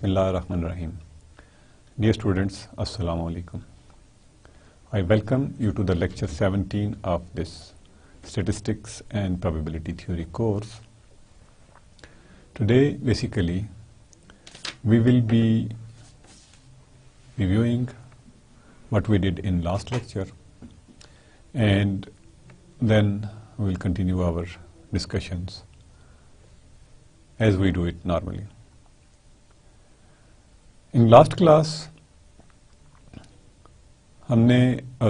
Bismillahirrahmanirrahim. Dear students, Assalamu alaikum. I welcome you to the lecture 17 of this Statistics and Probability Theory course. Today, basically, we will be reviewing what we did in last lecture, and then we will continue our discussions as we do it normally. In last class हमने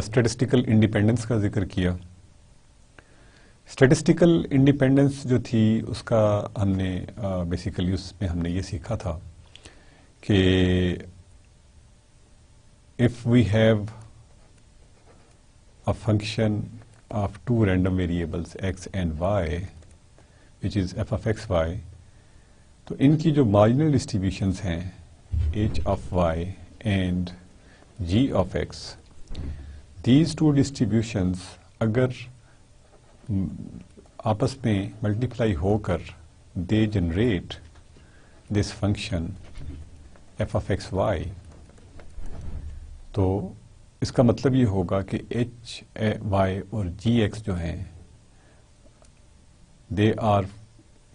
statistical independence का जिक्र किया. Statistical independence जो थी उसका हमने basically उसमें हमने ये सीखा था कि if we have a function of two random variables x and y which is f of x y, तो इनकी जो मार्जिनल डिस्ट्रीब्यूशंस हैं h of y and g of x, these two distributions अगर आपस में मल्टीप्लाई होकर they generate this function f of x y, तो इसका मतलब ये होगा कि h y और g x जो हैं they are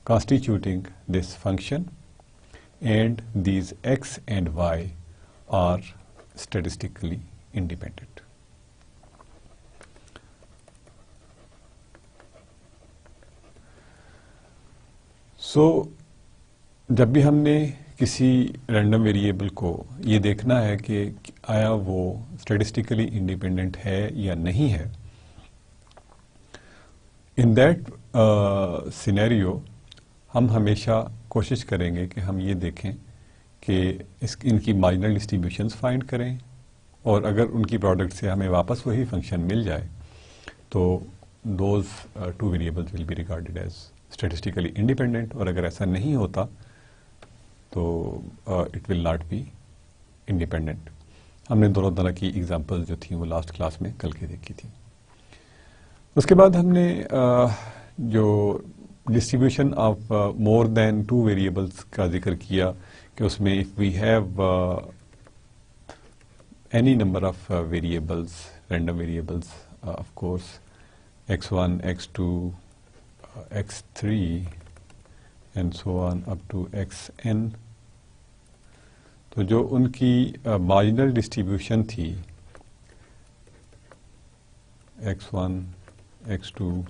constituting this function and these x and y are statistically independent. So, जब भी हमने किसी रैंडम वेरिएबल को ये देखना है कि आया वो स्टैटिस्टिकली इंडिपेंडेंट है या नहीं है, इन दैट सिनेरियो हम हमेशा कोशिश करेंगे कि हम ये देखें कि इनकी मार्जिनल डिस्ट्रीब्यूशंस फाइंड करें, और अगर उनकी प्रोडक्ट से हमें वापस वही फंक्शन मिल जाए तो those two variables will be regarded as statistically independent, और अगर ऐसा नहीं होता तो it will not be independent. हमने दोनों तरह की एग्जांपल्स जो थी वो लास्ट क्लास में कल के देखी थी. उसके बाद हमने जो distribution of more than two variables का जिक्र किया कि उसमें if we have any number of variables, random variables of course x1, x2, x3 and so on up to xn, तो जो उनकी मार्जिनल डिस्ट्रीब्यूशन थी x1, x2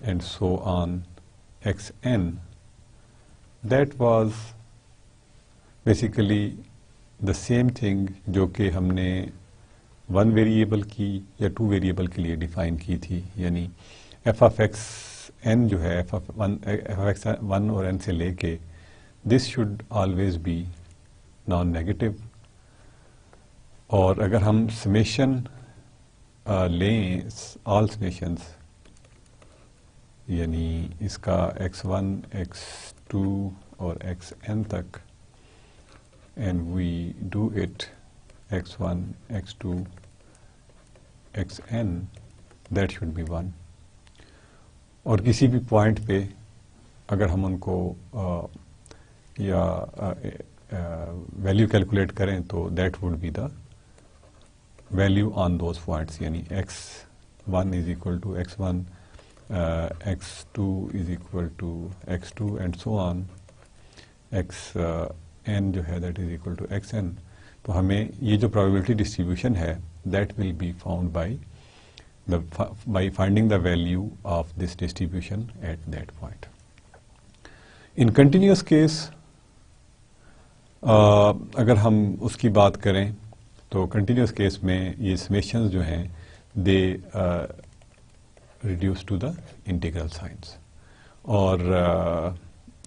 and so on xn, that was basically the same thing जो कि हमने one variable की या two variable के लिए डिफाइन की थी, यानी f of x n जो है f of x 1 और n से लेके this should always be non negative, और अगर हम समेशन लें ऑल समेशंस यानी इसका x1, x2 और xn तक, and we do it x1, x2, xn, that should be 1. और किसी भी पॉइंट पे अगर हम उनको या वैल्यू कैलकुलेट करें तो that would be the value on those points, यानी x1 is equal to x1, x2 is equal to x2 and so on, xn जो है that is equal to xn. तो हमें ये जो probability distribution है that will be found by finding the value of this distribution at that point. In continuous case अगर हम उसकी बात करें तो continuous case में ये summations जो हैं they reduced to the integral signs, और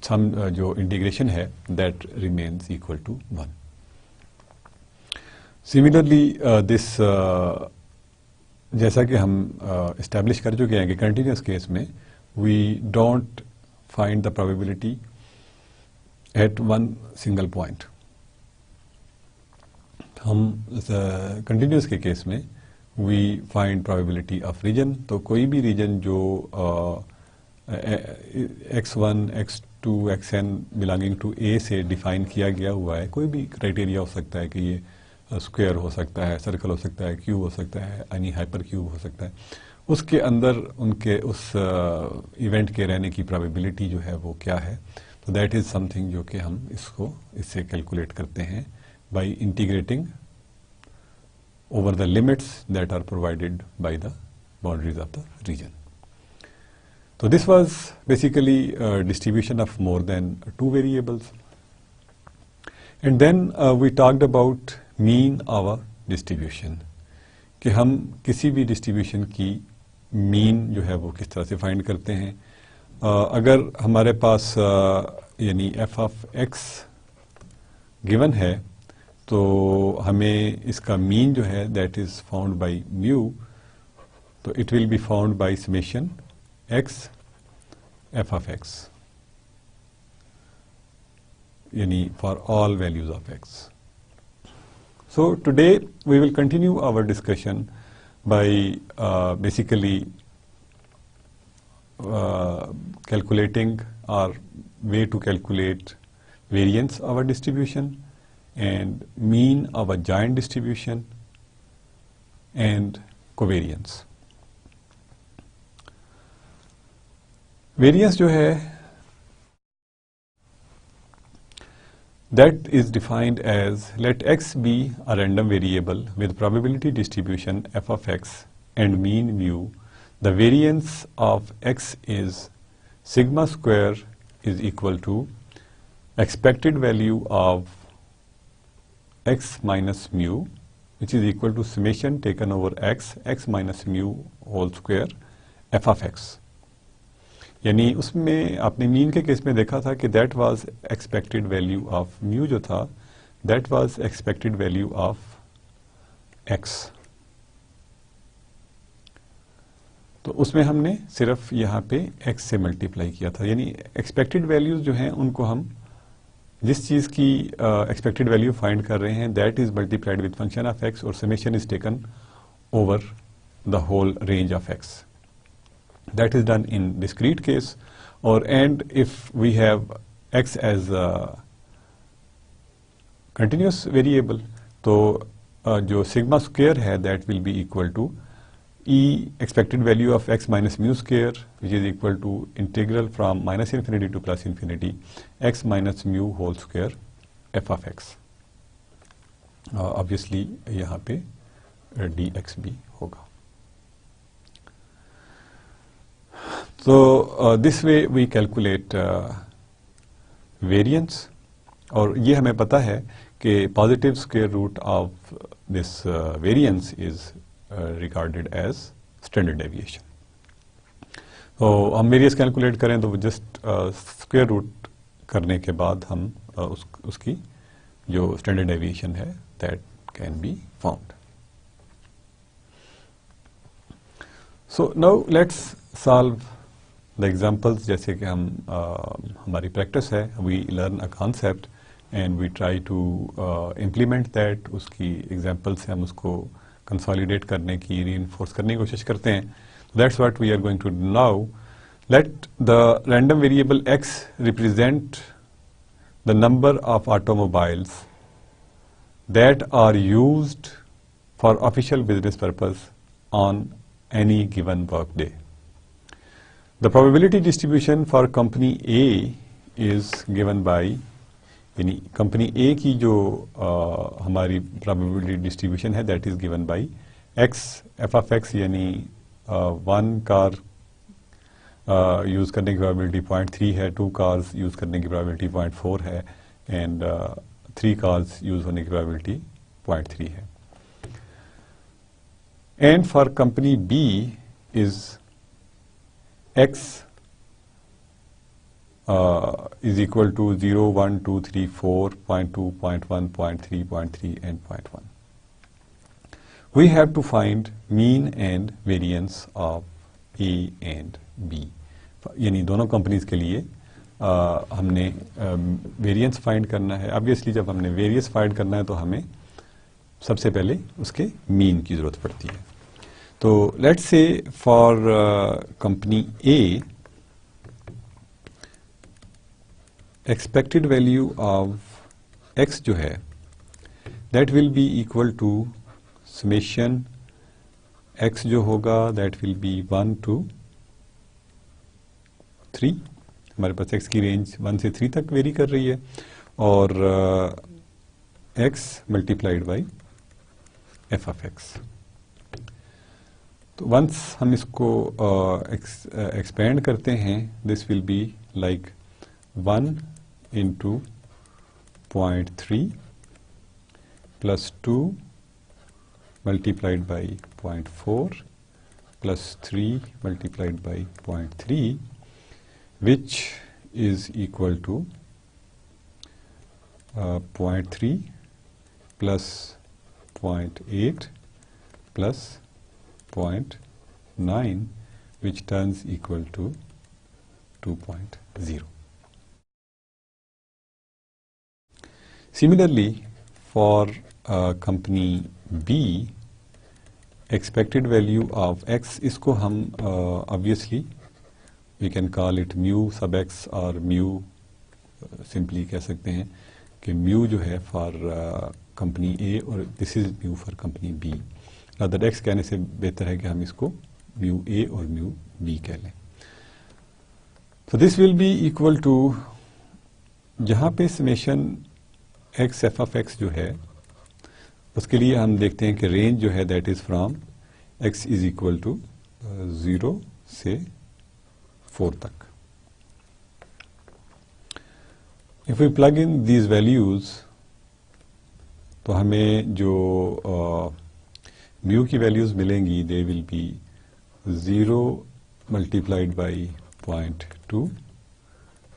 some जो integration है that remains equal to 1. Similarly this जैसा कि हम establish कर चुके हैं कि continuous case में we don't find the probability at one single point. हम continuous के केस में we find probability of region, तो कोई भी region जो x1, to x n belonging to A से डिफाइन किया गया हुआ है, कोई भी क्राइटेरिया हो सकता है कि ये स्क्वायर हो सकता है, सर्कल हो सकता है, क्यूब हो सकता है, यानी हाइपर क्यूब हो सकता है, उसके अंदर उनके उस इवेंट के रहने की प्रोबेबिलिटी जो है वो क्या है, तो दैट इज़ समथिंग जो कि हम इससे कैलकुलेट करते हैं by integrating over the limits that are provided by the boundaries of the region. So this was basically a distribution of more than 2 variables. And then we talked about mean over distribution, कि हम किसी भी distribution की mean जो है वो किस तरह से find करते हैं. अगर हमारे पास यानी f of x given है, तो हमें इसका मीन जो है that is found by mu, तो it will be found by summation x f of x, यानी for all values of x. So today we will continue our discussion by basically calculating और way to calculate variance of our distribution and mean of a giant distribution and covariance. Variance जो है that is defined as let x be a random variable with probability distribution f of x and mean mu. The variance of x is sigma square is equal to expected value of x minus mu, which is equal to summation taken over x minus mu whole square f of x. यानी उसमें आपने mean के case में देखा था कि that was expected value of mu जो था that was expected value of x. तो उसमें हमने सिर्फ यहाँ पे x से मल्टीप्लाई किया था, यानी expected values जो हैं उनको हम जिस चीज़ की एक्सपेक्टेड वैल्यू फाइंड कर रहे हैं that is multiplied with function of x और summation is taken over the whole range of x. That is done in discrete case. और and if we have x as continuous variable, तो जो sigma square है that will be equal to e expected value of x minus mu square, which is equal to integral from minus infinity to plus infinity x minus mu whole square f of x. Obviously यहाँ पे dx भी होगा. So this way we calculate variance, और ये हमें पता है कि positive square root of this variance is regarded as standard deviation. तो हम वेरियस कैलकुलेट करें तो जस्ट स्क्वायर रूट करने के बाद हम उसकी जो स्टैंडर्ड डेविएशन है that can be found. So now let's solve the examples. जैसे कि हम हमारी प्रैक्टिस है, we learn a concept and we try to implement that. उसकी एग्जांपल से हम उसको कंसोलिडेट करने की, रीइंफोर्स करने की कोशिश करते हैं. That's what we are going to do now. Let the random variable x represent the number of automobiles that are used for official business purpose on any given work day. The probability distribution for company A is given by, यानी company A की जो हमारी प्रोबेबिलिटी डिस्ट्रीब्यूशन है that is given by x f of x, यानी 1 car use करने की प्रोबेबिलिटी 0.3 है, 2 कार्स यूज़ करने की प्रोबेबिलिटी 0.4 है एंड 3 कार्स यूज़ होने की प्रोबेबिलिटी 0.3 है. And for company B is x is equal to 0, 1, 2, 3, 4, 0.2, 0.1, 0.3, 0.3 and 0.1. We have to find mean and variance of A and B. यानी दोनों कंपनीज के लिए हमने वेरिएंस फाइंड करना है. ऑब्वियसली जब हमने वेरिएंस फाइंड करना है तो हमें सबसे पहले उसके मीन की ज़रूरत पड़ती है. तो let's say for company A expected value of x जो है that will be equal to summation x जो होगा दैट विल बी 1 to 3। हमारे पास एक्स की रेंज 1 से 3 तक वेरी कर रही है और x multiplied by f of x. तो वंस हम इसको एक्सपेंड करते हैं this will be like 1 into 0.3 plus 2 multiplied by 0.4 plus 3 multiplied by 0.3 which is equal to 0.3 plus 0.8 plus 0.9 which turns equal to 2.0. Similarly, for company B, expected value of x, इसको हम obviously we can call it mu sub x or mu simply कह सकते हैं कि mu जो है for company A और this is mu for company B। rather x कहने से बेहतर है कि हम इसको mu A और mu B कह लें। So this will be equal to, जहाँ पे summation x f of x जो है उसके लिए हम देखते हैं कि रेंज जो है that is from x is equal to 0 से 4 तक। If we plug in these values तो हमें जो म्यू की वैल्यूज मिलेंगी they will be 0 multiplied by 0.2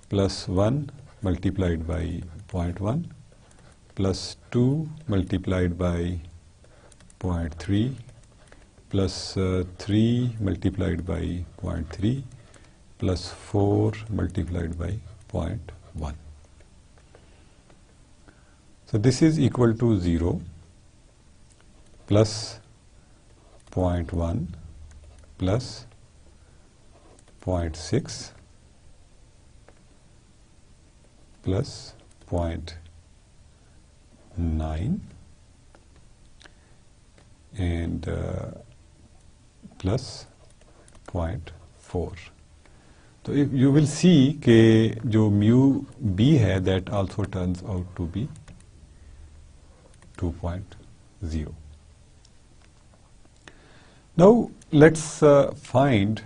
plus 1 multiplied by 0.1 plus 2 multiplied by 0.3 plus 3 multiplied by 0.3 plus 4 multiplied by 0.1. So this is equal to 0 plus 0.1 plus 0.6 plus 0.9 and plus 0.4. तो you will see कि जो mu b है that also turns out to be 2.0. Now let's find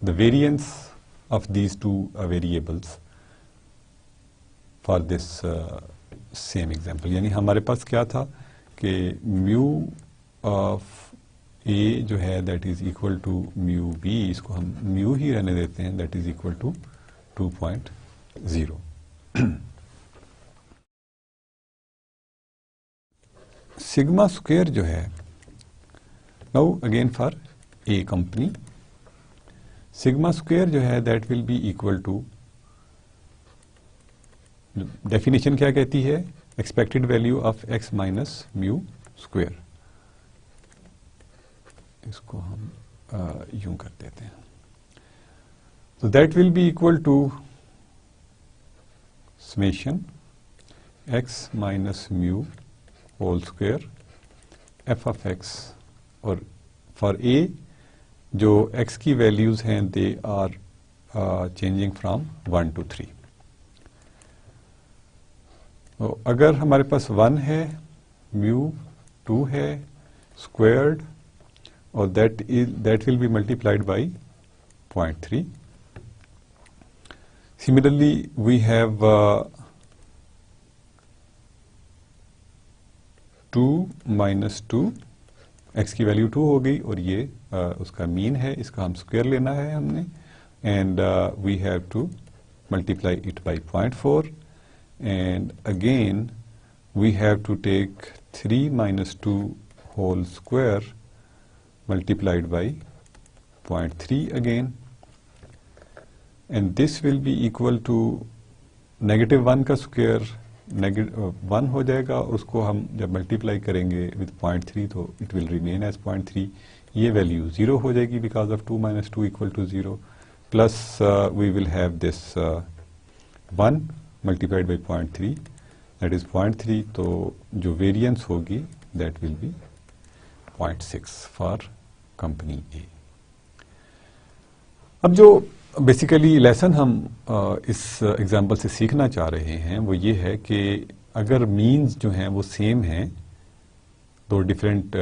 the variance of these two variables for this same example. यानी हमारे पास क्या था कि mu of A जो है that is equal to mu B, इसको हम म्यू ही रहने देते हैं, that is equal to 2.0। Sigma square जो है now again for A company, sigma square जो है that will be equal to, definition क्या कहती है, expected value of x minus mu square. इसको हम यूं कर देते हैं। तो that will be equal to summation x minus mu whole square f of x, और फॉर ए जो एक्स की वैल्यूज हैं they are changing from 1 to 3। तो अगर हमारे पास 1 है, म्यू 2 है स्क्वायर्ड, और that will be multiplied by 0.3। Similarly we have 2 minus 2, x की वैल्यू 2 हो गई और ये उसका मीन है, इसका हम स्क्वायर लेना है हमने, and we have to multiply it by 0.4, and again we have to take 3 minus 2 whole square multiplied by 0.3 again, and this will be equal to -1 का स्क्वायर -1 हो जाएगा, और उसको हम जब मल्टीप्लाई करेंगे विद 0.3 तो इट विल रिमेन एज 0.3। ये वैल्यू 0 हो जाएगी because of 2 minus 2 equal to 0, plus we will have this 1 multiplied by 0.3 that is 0.3, तो जो वेरिएंस होगी that will be 0.6 for company A. अब जो बेसिकली लेसन हम इस एग्जांपल से सीखना चाह रहे हैं वो ये है कि अगर मीन्स जो हैं वो सेम हैं दो डिफरेंट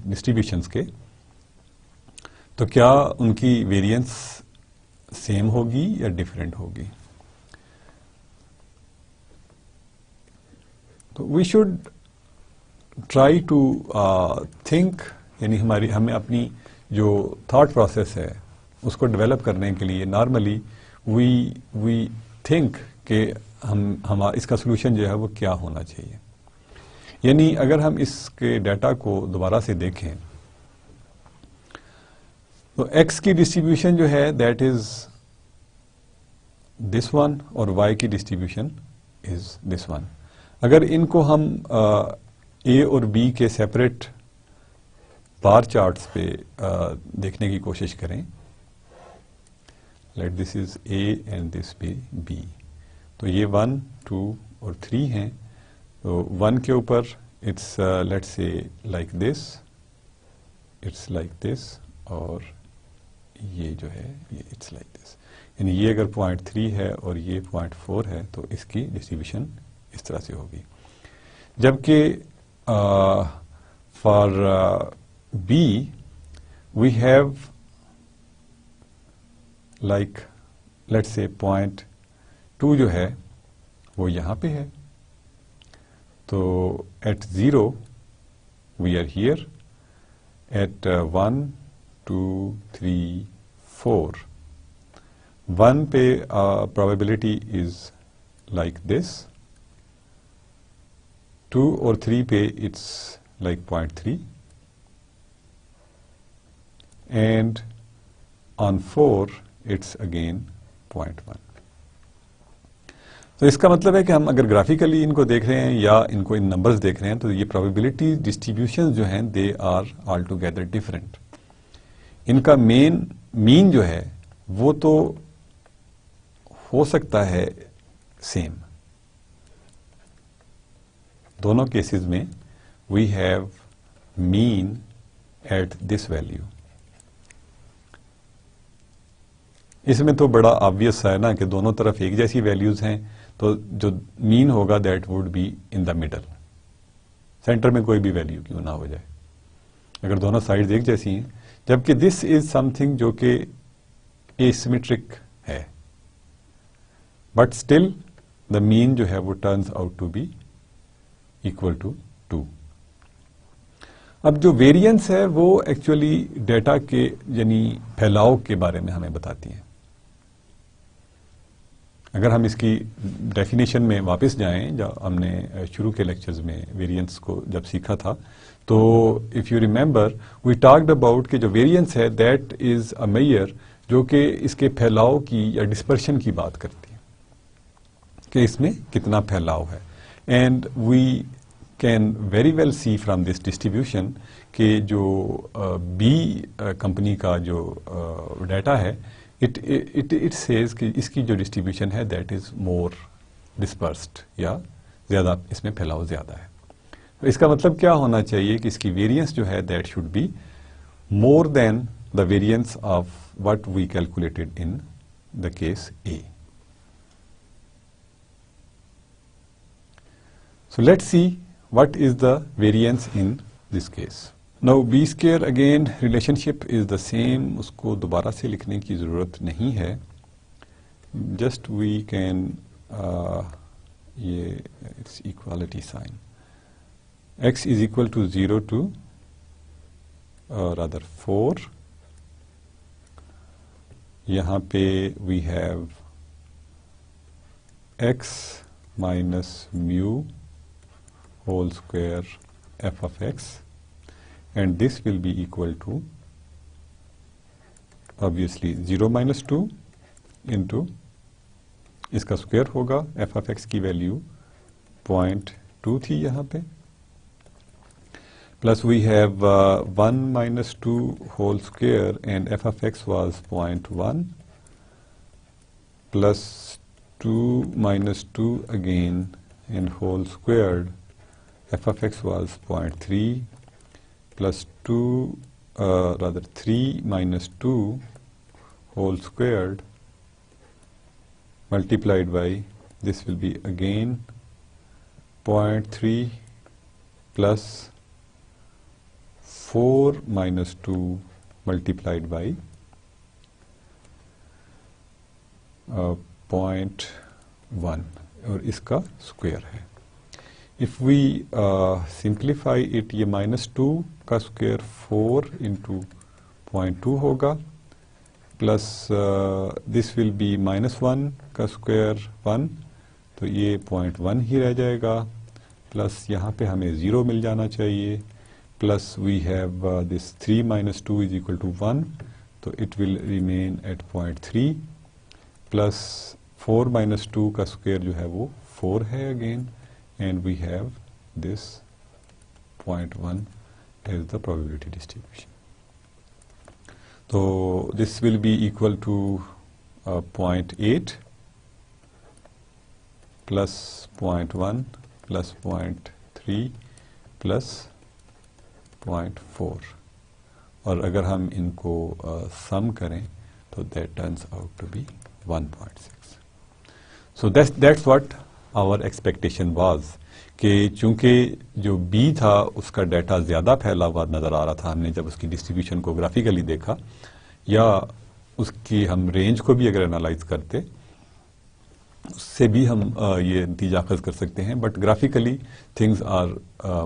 डिस्ट्रीब्यूशंस के, तो क्या उनकी वेरिएंस सेम होगी या डिफरेंट होगी। तो we should try to think, यानी हमें अपनी जो थॉट प्रोसेस है उसको डेवलप करने के लिए नॉर्मली वी थिंक कि हम इसका सोल्यूशन जो है वो क्या होना चाहिए। यानी अगर हम इसके डाटा को दोबारा से देखें तो x की डिस्ट्रीब्यूशन जो है दैट इज दिस वन और y की डिस्ट्रीब्यूशन इज दिस वन। अगर इनको हम a और b के सेपरेट बार चार्ट्स पे देखने की कोशिश करें, let this is a and this B b, तो ये 1, 2 और 3 हैं। तो 1 के ऊपर it's let's say like this, it's like this, और ये जो है ये इट्स लाइक दिस। यानी ये अगर 0.3 है और ये 0.4 है तो इसकी डिस्ट्रीब्यूशन इस तरह से होगी। जबकि for B we have like let's say 0.2 जो है वो यहाँ पे है, तो at 0 we are here, at 1, 2, 3, 4, 1 पे प्रोबेबिलिटी इज लाइक दिस, 2 और 3 पे it's like 0.3, and on 4 it's again 0.1। तो इसका मतलब है कि हम अगर ग्राफिकली इनको देख रहे हैं या इनको इन नंबर्स देख रहे हैं तो ये प्रोबेबिलिटी डिस्ट्रीब्यूशन जो हैं they are all together different. इनका मीन जो है वो तो हो सकता है सेम, दोनों केसेस में we have mean at this value. इसमें तो बड़ा ऑब्वियस है ना कि दोनों तरफ एक जैसी वैल्यूज हैं, तो जो मीन होगा that would be in the middle, centre में कोई भी वैल्यू क्यों ना हो जाए अगर दोनों साइड्स एक जैसी हैं। जबकि दिस इज समथिंग जो कि एसिमेट्रिक है, बट स्टिल द मीन जो है वो turns out to be equal to 2। अब जो वेरिएंस है वो एक्चुअली डेटा के यानी फैलाव के बारे में हमें बताती है। अगर हम इसकी डेफिनेशन में वापस जाएं, जब हमने शुरू के लेक्चर्स में वेरिएंस को जब सीखा था, तो if you remember we talked about कि जो वेरिएंस है दैट इज़ अ मेजर जो कि इसके फैलाव की या डिस्पर्शन की बात करती है कि इसमें कितना फैलाव है। And we can very well see from this distribution कि जो बी कंपनी का जो डाटा है इट सेज कि इसकी जो डिस्ट्रीब्यूशन है दैट इज मोर डिस्पर्स्ड, या ज़्यादा इसमें फैलाव ज़्यादा है। तो इसका मतलब क्या होना चाहिए कि इसकी वेरिएंस जो है that should be more than the variance of what we calculated in the case A. So let's see what is the variance in this case. Now b square again relationship is the same, उसको दोबारा से लिखने की ज़रूरत नहीं है, just we can ये it's equality sign, x is equal to 0 to rather 4, यहाँ पे we have x minus mu whole square f of x, and this will be equal to obviously 0 minus 2 into इसका square होगा, f of x की value 0.2 थी यहाँ पे, plus we have 1 minus 2 whole square and f of x was 0.1 plus 2 minus 2 again and whole squared, f of x was 0.3 plus 3 minus 2 whole squared multiplied by, this will be again 0.3 plus 4 minus 2 multiplied by 0.1 और इसका square है. If we simplify it, ये -2 का square 4 into 0.2 होगा plus this will B -1 का square 1, तो ये 0.1 ही रह जाएगा, प्लस यहाँ पे हमें 0 मिल जाना चाहिए, plus we have this 3 minus 2 is equal to 1, तो it will remain at 0.3 plus 4 minus 2 का स्क्वायर जो है वो 4 है again, and we have this 0.1 as the probability distribution. So this will be equal to 0.8 plus 0.1 plus 0.3 plus 0.4, और अगर हम इनको सम करें तो that turns out to be 1.6. So that's what our expectation was, कि चूंकि जो बी था उसका डाटा ज़्यादा फैला हुआ नज़र आ रहा था, हमने जब उसकी डिस्ट्रीब्यूशन को ग्राफिकली देखा या उसकी हम रेंज को भी अगर एनालाइज करते उससे भी हम ये नतीजा अखज़ कर सकते हैं, but graphically things are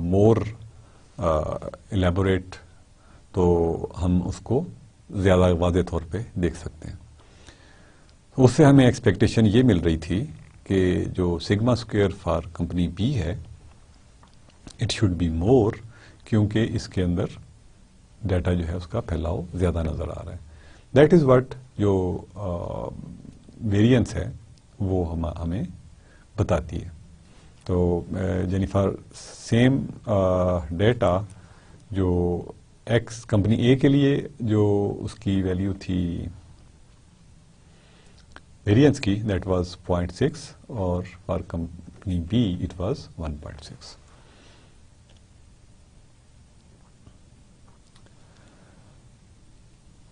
more elaborate, तो हम उसको ज़्यादा वाज़े तौर पे देख सकते हैं. उससे हमें एक्सपेक्टेशन ये मिल रही थी कि जो sigma square for company B है इट शुड बी मोर, क्योंकि इसके अंदर डाटा जो है उसका फैलाव ज़्यादा नज़र आ रहा है. दैट इज़ व्हाट जो वेरिएंस है वो हमें बताती है. तो जेनिफर सेम डेटा जो एक्स कंपनी ए के लिए जो उसकी वैल्यू थी वेरिएंस की, दैट वाज 0.6, और for company B it was 1.6.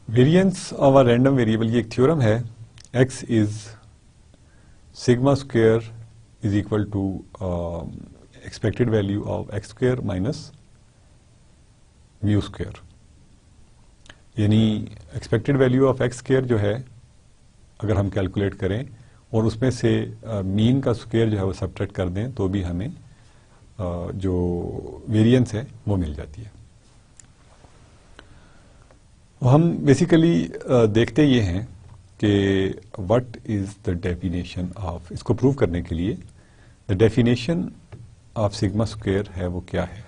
Variance of a random variable, ये एक थ्योरम है, x is sigma square is equal to expected value of x square minus mu square. यानी expected value of x square जो है अगर हम calculate करें और उसमें से मीन का स्क्वायर जो है वो सब्ट्रैक्ट कर दें तो भी हमें जो वेरिएंस है वो मिल जाती है. हम बेसिकली देखते ये हैं कि what is the definition of, इसको प्रूव करने के लिए the definition of sigma square है वो क्या है.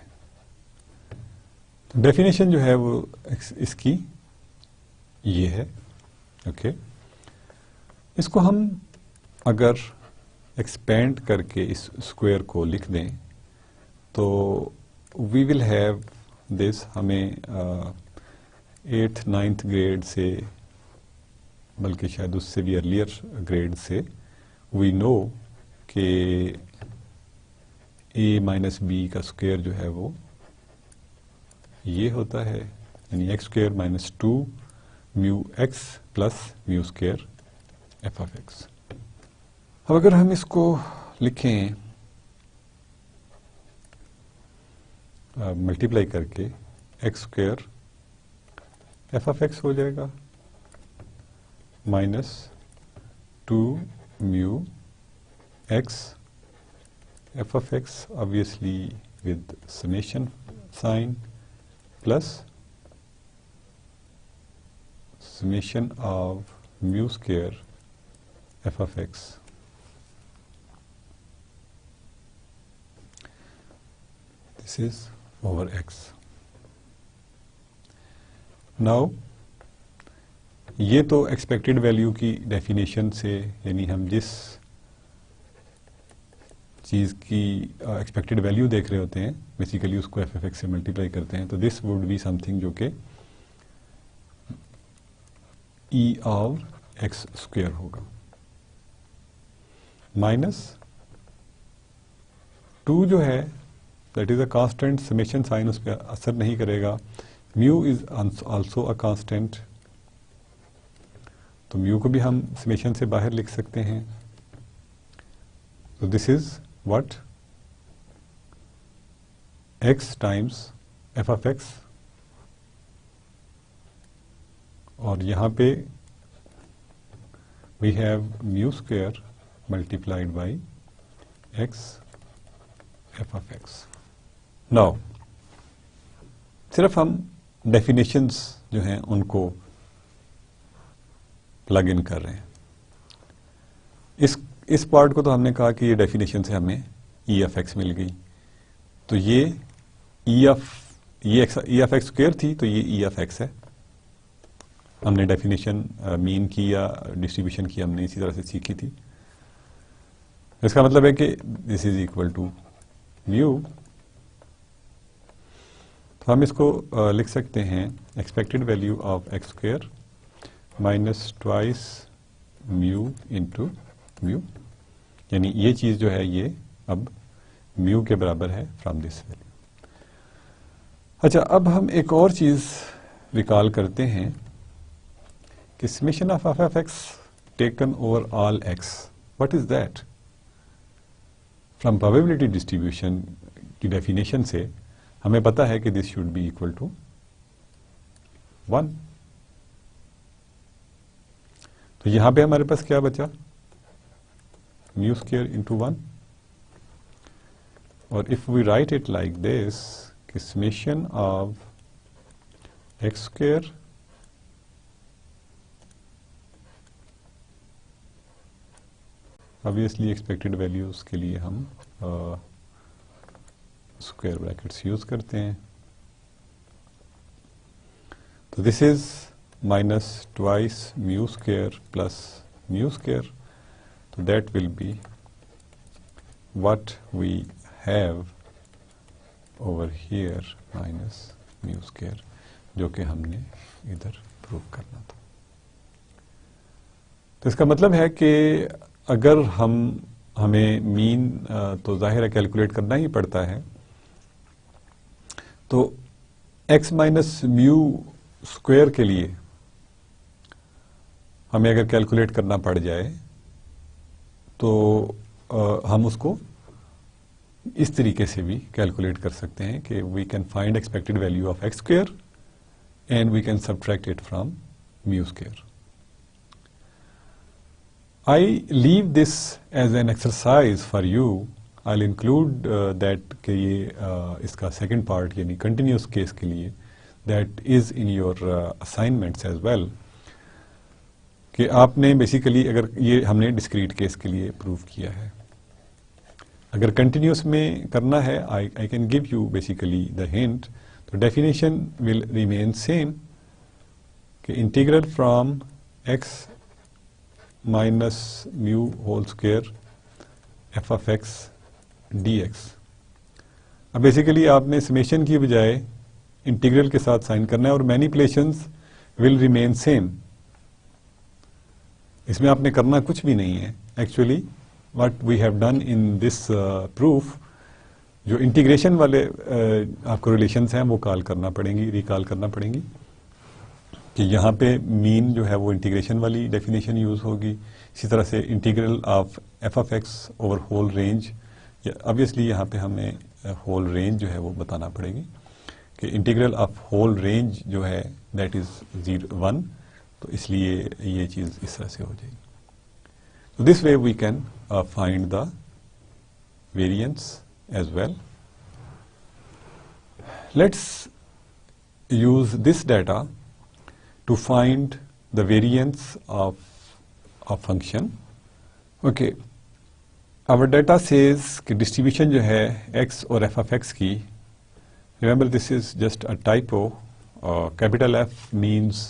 तो डेफिनेशन जो है वो इसकी ये है. ओके, इसको हम अगर एक्सपेंड करके इस स्क्वायर को लिख दें तो वी विल हैव दिस, हमें 8th 9th ग्रेड से, बल्कि शायद उससे भी अर्लियर ग्रेड से वी नो कि a माइनस बी का स्क्वायर जो है वो ये होता है, यानी x square minus 2 mu x plus mu square f of x. अब अगर हम इसको लिखें मल्टीप्लाई करके, x square f of x हो जाएगा minus 2 mu x f of x, obviously with summation sign, plus summation of mu square f of x. This is over x. Now ये तो एक्सपेक्टेड वैल्यू की definition से, यानी हम जिस चीज़ की एक्सपेक्टेड वैल्यू देख रहे होते हैं बेसिकली उसको एफ एफ एक्स से मल्टीप्लाई करते हैं, तो दिस वुड बी समथिंग जो कि ई ऑफ एक्स स्क्वायर होगा. माइनस 2 जो है that is a constant, summation sign उस पर असर नहीं करेगा। Mu is also a constant, तो म्यू को भी हम समेशन से बाहर लिख सकते हैं। तो this is what x times f of x, और यहां पे we have mu square multiplied by x f of x. Now सिर्फ हम डेफिनेशंस जो हैं उनको प्लग इन कर रहे हैं। इस पार्ट को तो हमने कहा कि ये डेफिनेशन से हमें ई एफ एक्स मिल गई, तो ये ई एफ एक्स स्क्वायर थी, तो ये ई एफ एक्स है। हमने डेफिनेशन मीन की या डिस्ट्रीब्यूशन की हमने इसी तरह से सीखी थी। इसका मतलब है कि this is equal to mu, तो हम इसको लिख सकते हैं expected value of x square minus twice mu into mu, यानी ये चीज जो है ये अब म्यू के बराबर है फ्रॉम दिस वैल्यू। अच्छा, अब हम एक और चीज रिकॉल करते हैं कि summation of f of x taken over all x, what is that? From probability distribution की डेफिनेशन से हमें पता है कि this should be equal to 1। तो यहां पे हमारे पास क्या बचा? म्यू स्क्वायर इंटू 1, और if we write it like this कि summation of x square obviously expected values के लिए हम स्क्वायर ब्रैकेट्स यूज करते हैं, तो this is minus twice mu square plus mu square, तो that will be what we have over here minus mu square, जो कि हमने इधर प्रूव करना था। तो इसका मतलब है कि अगर हमें मीन तो जाहिर है कैलकुलेट करना ही पड़ता है, तो x माइनस म्यू स्क्वायर के लिए हमें अगर कैलकुलेट करना पड़ जाए तो हम उसको इस तरीके से भी कैलकुलेट कर सकते हैं कि we can find expected value of x square and we can subtract it from mu square. I leave this as an exercise for you. I'll include that कि ये इसका second part यानी continuous case के लिए that is in your assignments as well, कि आपने basically अगर ये हमने discrete case के लिए prove किया है, अगर continuous में करना है I can give you basically the hint, तो definition will remain same कि integral from x minus mu whole square f of x d x. अब बेसिकली आपने समेशन की बजाय इंटीग्रल के साथ साइन करना है और मैनिपुलेशंस विल रिमेन सेम। इसमें आपने करना कुछ भी नहीं है। Actually what we have done in this proof, जो इंटीग्रेशन वाले आपको रिलेशंस हैं वो रिकॉल करना पड़ेंगी कि यहाँ पे मीन जो है वो इंटीग्रेशन वाली डेफिनेशन यूज होगी। इसी तरह से integral of f of x over whole range, obviously यहाँ पे हमें होल रेंज जो है वो बताना पड़ेगी कि इंटीग्रल ऑफ होल रेंज जो है दैट इज 1, तो इसलिए ये चीज इस तरह से हो जाएगी। तो this way we can find the variance as well. Let's use this data to find the variance of a function. Okay, our data says कि distribution जो है x और f of x की, remember this is just a typo, capital F means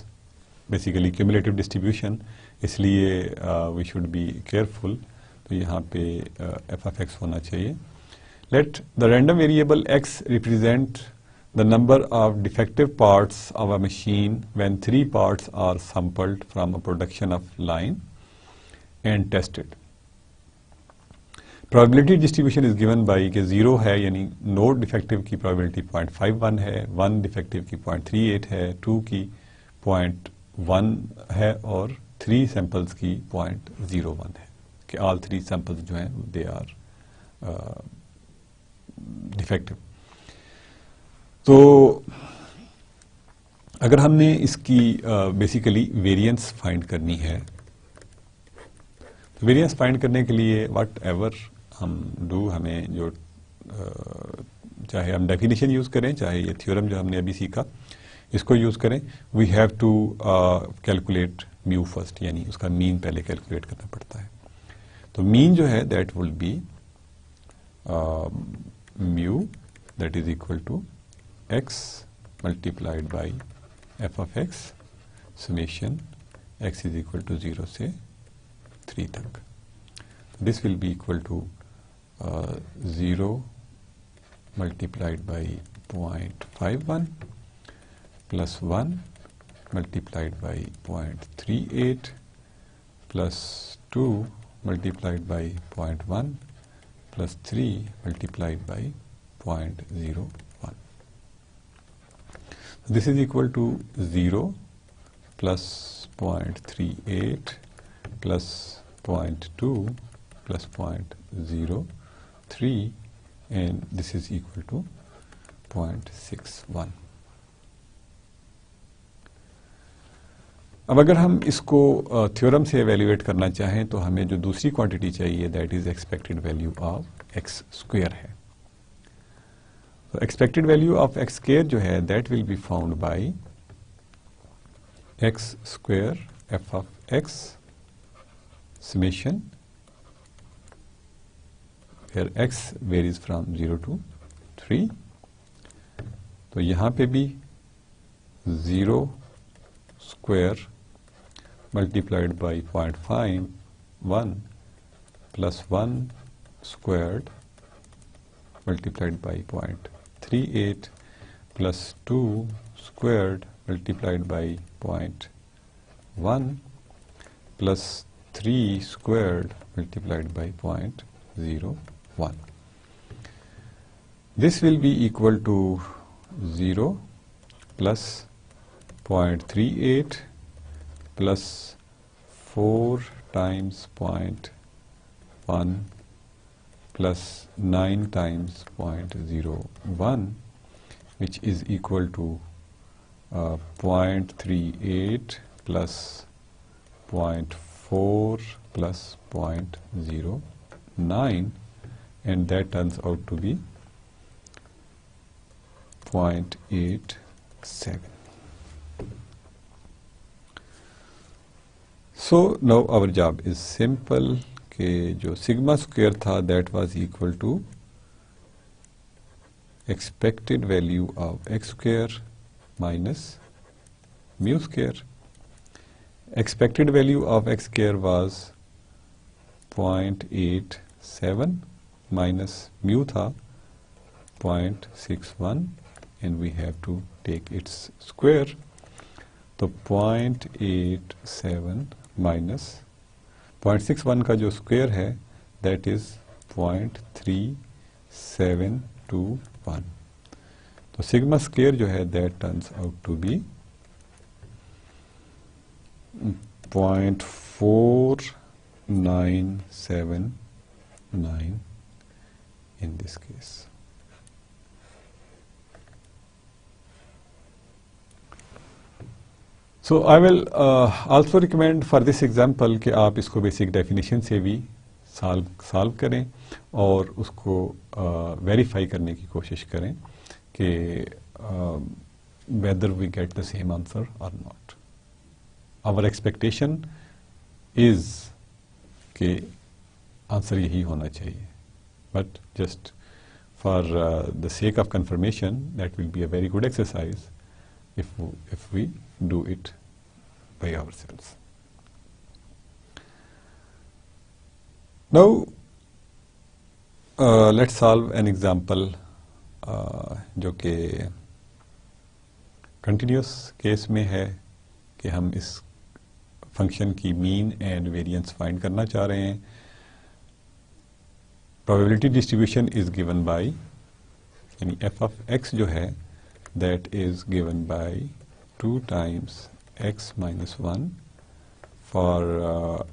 basically cumulative distribution, इसलिए we should be careful, तो यहाँ पे f of x होना चाहिए। Let the random variable x represent the number of defective parts of a machine when 3 parts are sampled from a production of line and tested. Probability distribution is given by कि 0 है यानी no defective की probability 0.51 है, 1 defective की 0.38 है, 2 की 0.1 है और 3 सैंपल्स की 0.01 है कि ऑल 3 सैंपल्स जो हैं दे आर डिफेक्टिव। तो अगर हमने इसकी बेसिकली वेरिएंस फाइंड करनी है, तो वेरिएंस फाइंड करने के लिए व्हाट एवर हम डू, हमें जो चाहे हम डेफिनेशन यूज़ करें, चाहे ये थ्योरम जो हमने अभी सीखा इसको यूज़ करें, we have to calculate mu first, यानी उसका मीन पहले कैलकुलेट करना पड़ता है। तो मीन जो है that will be mu that is equal to x multiplied by f of x summation x is equal to 0 से 3 तक। This will be equal to 0 multiplied by 0.51 plus 1 multiplied by 0.38 plus 2 multiplied by 0.1 plus 3 multiplied by 0.01. This is equal to 0 plus 0.38 plus 0.2 plus 0.03 and this is equal to 0.61. अब अगर हम इसको theorem से evaluate करना चाहें तो हमें जो दूसरी क्वांटिटी चाहिए that is expected value of x square है। तो expected value of x square जो है that will be found bye x square f of x summation where x varies from 0 to 3। तो यहाँ पे भी 0 square multiplied by 0.51 plus 1 squared multiplied by 0.38 plus 2 squared multiplied by 0.1 plus 3 squared multiplied by 0.01। This will be equal to 0 plus 0.38 plus 4 times 0.1 plus 9 times 0.01 which is equal to 0.38 plus 0.4 plus 0.09 and that turns out to be 0.87. So now our job is simple कि जो sigma square था that was equal to expected value of x square minus mu square. Expected value of x square was 0.87 minus mu था 0.61 and we have to take its square। तो 0.87 minus 0.61 का जो square है that is 0.3721। तो sigma square जो है that turns out to be 0.4979 in this case। So I will also recommend for this example कि आप इसको बेसिक डेफिनेशन से भी सॉल्व करें और उसको वेरीफाई करने की कोशिश करें कि whether we get the same answer or not। Our expectation is कि आंसर यही होना चाहिए, but just for the sake of confirmation that will be a very good exercise if we do it by ourselves। Now let's solve an example जो कि continuous case में है कि हम इस फंक्शन की मीन एंड वेरिएंस फाइंड करना चाह रहे हैं। probability distribution is given by, यानी f of x जो है that is given by 2 times x minus 1 for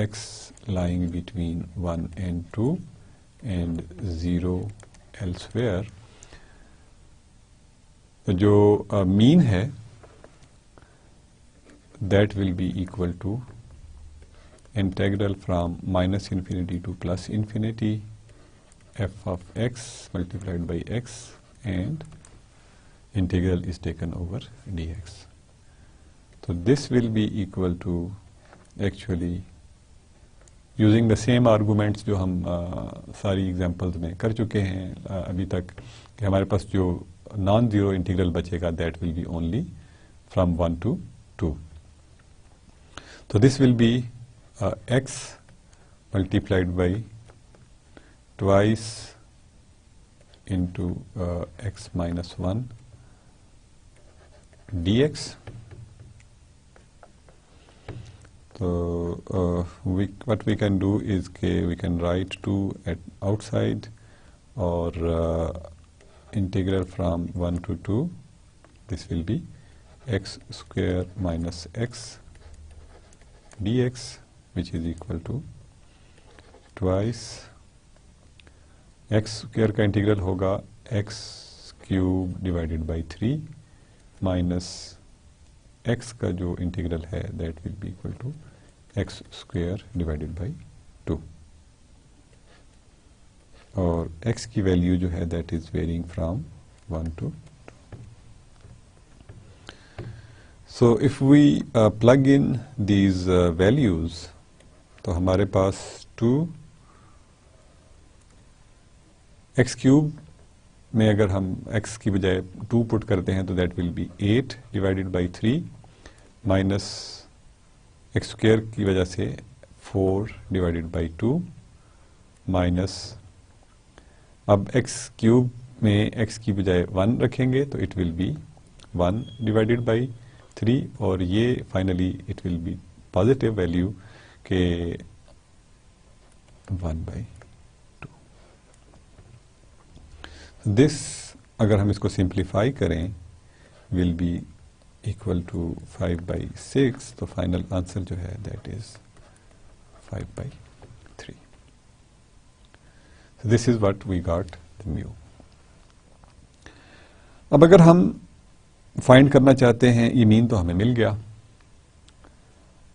x lying between 1 and 2 and 0 elsewhere. तो जो mean है that will be equal to integral from minus infinity to plus infinity f of x multiplied by x and integral is taken over dx. So this will be equal to actually using the same arguments जो हम सारी examples में कर चुके हैं अभी तक, कि हमारे पास जो नॉन ज़ीरो इंटीग्रल बचेगा that will be only from 1 to 2. So this will be x multiplied by twice into x minus 1 dx. So what we can do is we can write 2 at outside, or integral from 1 to 2. This will be x square minus x dx, which is equal to twice x square का integral होगा x cube divided by 3 minus x का जो integral है that will be equal to x square divided by 2, और x की value जो है that is varying from 1 to 2. So if we plug in these values, तो हमारे पास 2 x क्यूब में अगर हम x की बजाय 2 पुट करते हैं तो that will B 8 divided by 3 minus x square की वजह से 4 डिवाइडेड बाई 2 माइनस, अब x क्यूब में x की बजाय 1 रखेंगे तो it will B 1 divided by 3, और ये finally it will B positive value के 1 बाई 2. दिस अगर हम इसको सिंप्लीफाई करें will be equal to 5 by 6, तो फाइनल आंसर जो है that is 5 by 3. This is what we got the mu. अब अगर हम फाइंड करना चाहते हैं, ये मीन तो हमें मिल गया,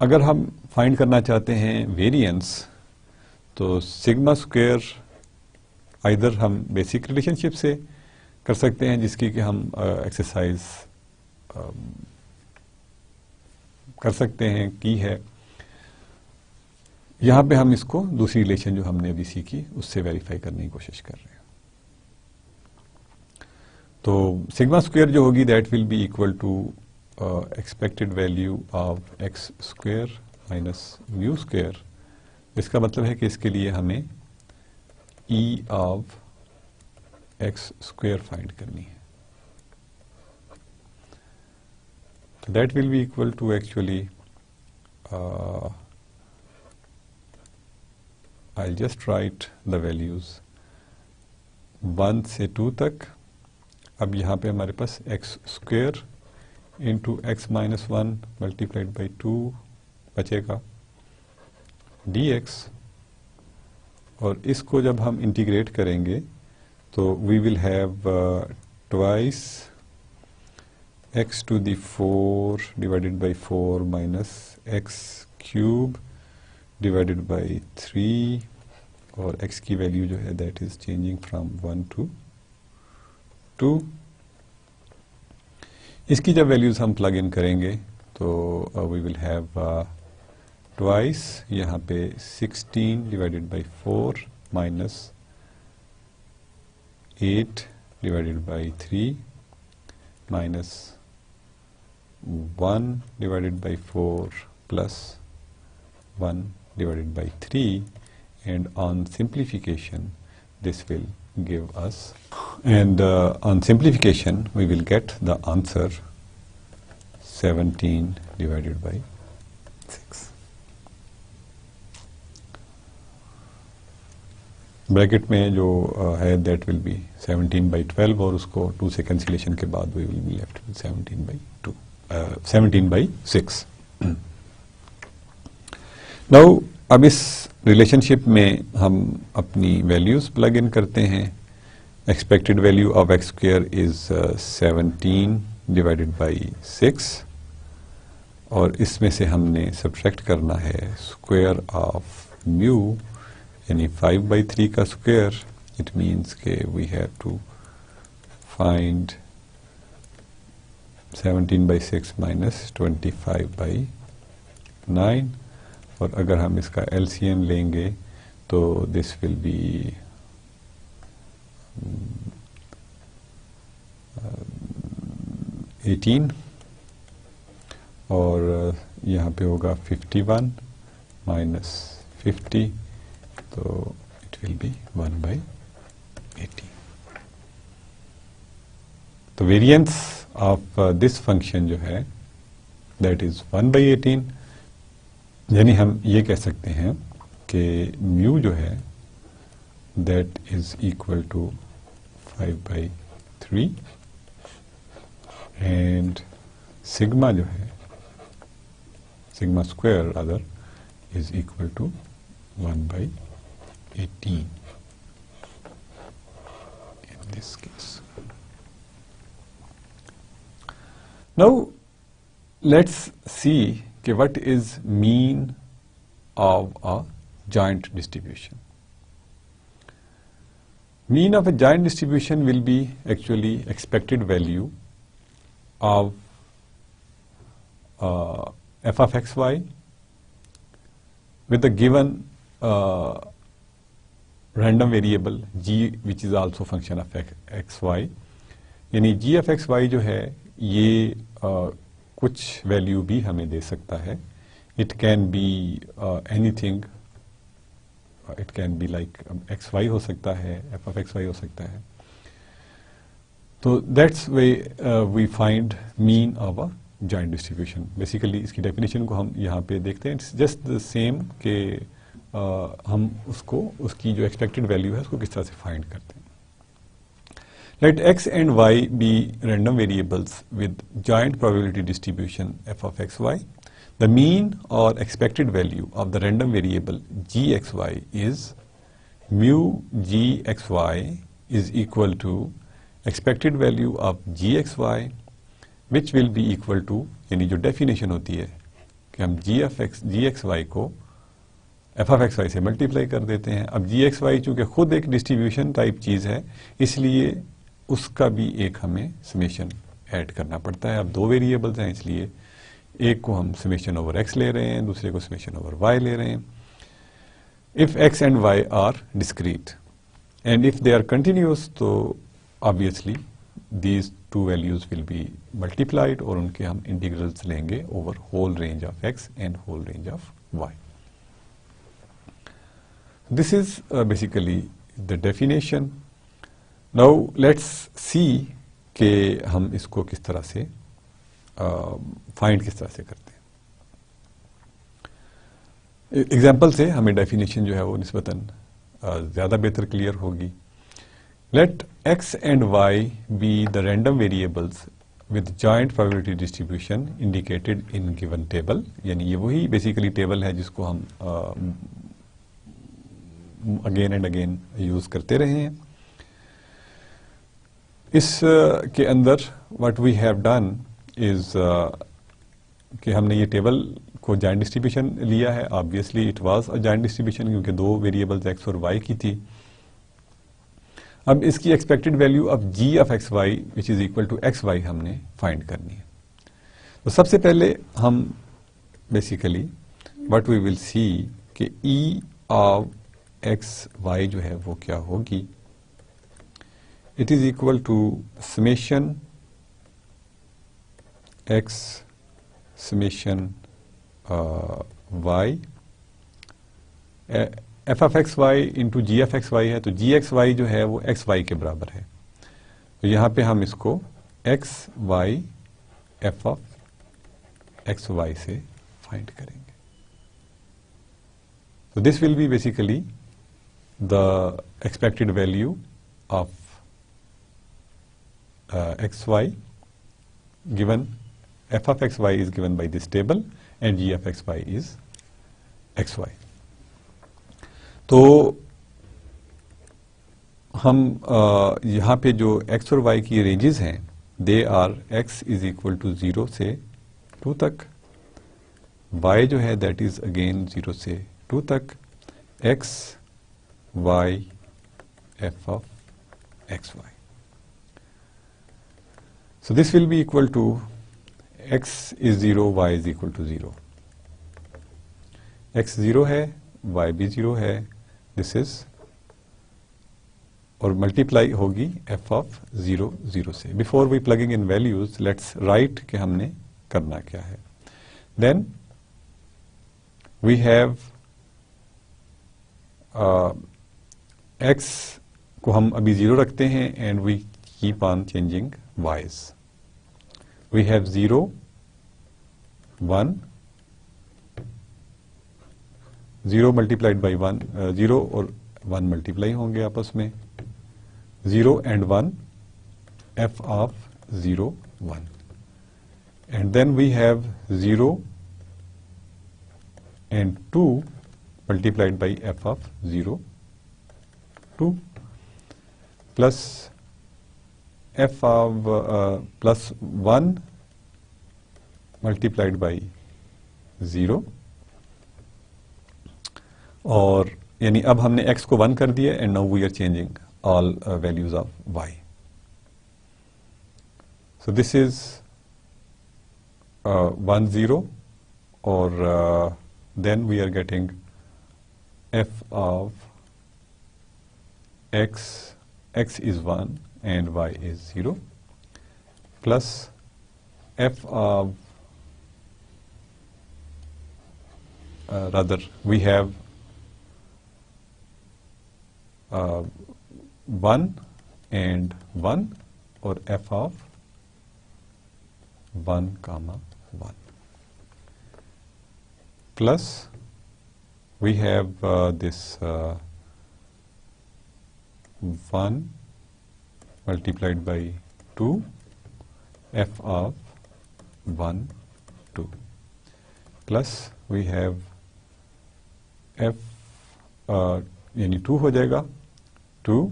अगर हम फाइंड करना चाहते हैं वेरिएंस, तो सिग्मा स्क्वायर आइदर हम बेसिक रिलेशनशिप से कर सकते हैं जिसकी कि हम एक्सरसाइज कर सकते हैं की है, यहां पे हम इसको दूसरी रिलेशन जो हमने अभी सीखी उससे वेरीफाई करने की कोशिश कर रहे हैं. तो सिग्मा स्क्वायर जो होगी that will be equal to expected value of x square minus mu square. इसका मतलब है कि इसके लिए हमें E of x square find करनी है. तो that will be equal to actually I just write the values 1 से 2 तक. अब यहाँ पे हमारे पास x square into x minus 1 multiplied by 2 बचेगा dx, और इसको जब हम इंटीग्रेट करेंगे तो we will have twice x to the 4 divided by 4 minus x cube divided by 3, और x की वैल्यू जो है that is changing from 1 to 2. इसकी जब वैल्यूज हम प्लग इन करेंगे तो वी विल हैव ट्वाइस यहाँ पे 16 divided by 4 minus 8 divided by 3 minus 1 divided by 4 plus 1 divided by 3, and on simplification this will give us, and on simplification we will get the answer 17 divided by 6. Bracket में जो है that will B 17/12 और उसको 2 से cancellation के बाद we will be left with 17/6. Now अब इस रिलेशनशिप में हम अपनी वैल्यूज प्लग इन करते हैं. Expected value of x square is 17 divided by 6 और इसमें से हमने सब्ट्रैक्ट करना है स्क्वायर ऑफ म्यू यानी 5/3 का स्क्वायर. इट मीन्स के we have to find 17/6 minus 25/9 और अगर हम इसका एलसीएम लेंगे तो दिस विल बी 18 और यहाँ पे होगा 51 माइनस 50 तो इट विल बी 1/18. तो वेरिएंस ऑफ दिस फंक्शन जो है दैट इज 1/18. यानी हम ये कह सकते हैं कि म्यू जो है that is equal to 5/3 and sigma जो है sigma square other is equal to 1/18 in this case. Now let's see what is mean of a joint distribution. Mean of a joint distribution will be actually expected value of f of xy with a given random variable g which is also function of xy. यानी g of xy जो है ये कुछ value भी हमें दे सकता है. It can be anything. It can be like xy हो सकता है, f of xy हो सकता है. तो that's way we find mean of a joint distribution. Basically इसकी डेफिनेशन को हम यहाँ पे देखते हैं. इट्स जस्ट द सेम कि हम उसको उसकी जो एक्सपेक्टेड वैल्यू है उसको किस तरह से फाइंड करते हैं. Let x and y be random variables with joint probability distribution f of xy. The mean or expected value of the random variable gxy is mu gxy is equal to expected value of gxy which will be equal to यानी जो definition होती है कि हम gxy को f of xy से multiply कर देते हैं. अब gxy चूंकि खुद एक डिस्ट्रीब्यूशन टाइप चीज है इसलिए उसका भी एक हमें समेशन ऐड करना पड़ता है. अब दो वेरिएबल्स हैं इसलिए एक को हम समेशन ओवर एक्स ले रहे हैं, दूसरे को समेशन ओवर वाई ले रहे हैं. If x and y are discrete and if they are continuous तो obviously these two values will be multiplied और उनके हम इंटीग्रल्स लेंगे over whole range of x and whole range of y. This is basically the definition. Now let's see कि हम इसको किस तरह से फाइंड किस तरह से करते हैं. एग्जाम्पल से हमें डेफिनेशन जो है वो निस्बतन ज़्यादा बेहतर क्लियर होगी. Let x and y be the random variables with joint probability distribution indicated in given table. यानी ये वही बेसिकली टेबल है जिसको हम अगेन एंड अगेन यूज़ करते रहे हैं. इस के अंदर what we have done is कि हमने ये टेबल को जॉइंट डिस्ट्रीब्यूशन लिया है. Obviously it was a joint distribution क्योंकि दो वेरिएबल्स एक्स और वाई की थी. अब इसकी expected value of g of x y which is equal to x y हमने फाइंड करनी है. तो सबसे पहले हम basically what we will see कि ई ऑफ एक्स वाई जो है वो क्या होगी. It is equal to summation x summation y f of x y into g of x y है. तो g x y जो है वो x y के बराबर है. तो यहाँ पे हम इसको x y f of x y से फाइंड करेंगे. तो this will B basically the expected value of xy given f of xy is given by this table and g of xy is xy. तो हम यहाँ पे जो x और y की रेंजेस हैं they are x is equal to 0 से 2 तक, y जो है दैट इज अगेन 0 से 2 तक, x y f of xy. So this will be equal to x is 0, y is equal to 0. x 0 है, y भी 0 है, this is और मल्टीप्लाई होगी f of 0 0 से. Before we plugging in values let's write कि हमने करना क्या है. देन वी हैव x को हम अभी 0 रखते हैं and we keep on changing y's. We have 0 1 0 multiplied by 1, 0 और 1 मल्टीप्लाई होंगे आपस में, 0 and 1 f of 0 1, and then we have 0 and 2 multiplied by f of 0 2 plus f of plus 1 multiplied by 0, और यानी अब हमने x को 1 कर दिया and now we are changing all values of y. So this is 1 0, or then we are getting f of x is 1 and y is 0, plus f of rather we have 1 and 1 or f of 1 comma 1, plus we have this 1 multiplied by 2 f of 1 2, plus we have f यानी 2 हो जाएगा, 2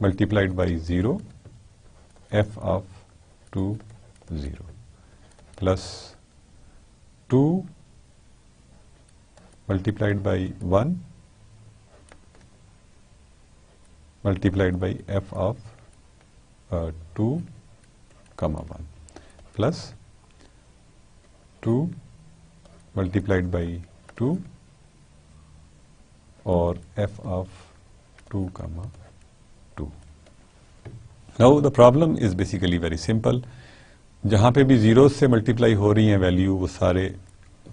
multiplied by 0 f of 2 0, plus 2 multiplied by 1 multiplied by f of 2 comma 1, plus 2 multiplied by 2 or f of 2 comma 2. Now the problem is basically very simple. जहाँ पे भी zero से multiply हो रही हैं वैल्यू वो सारे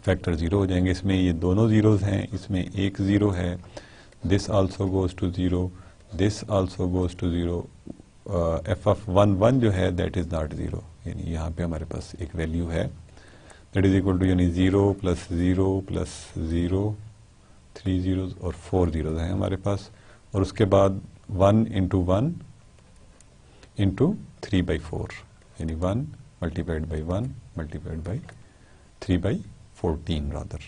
फैक्टर जीरो हो जाएंगे. इसमें ये दोनों जीरोज हैं, इसमें एक जीरो है, this also goes to zero, this also goes to zero, f of 1 1 जो है दैट इज नॉट जीरो, यानी यहाँ पे हमारे पास एक वैल्यू है दैट इज इक्वल टू यानी 0 प्लस 0 3 जीरोज और 4 जीरोज हैं हमारे पास, और उसके बाद 1 इंटू 1 इंटू 3 बाई 4 यानी 1 multiplied by 1 multiplied by 3 by 14 rather,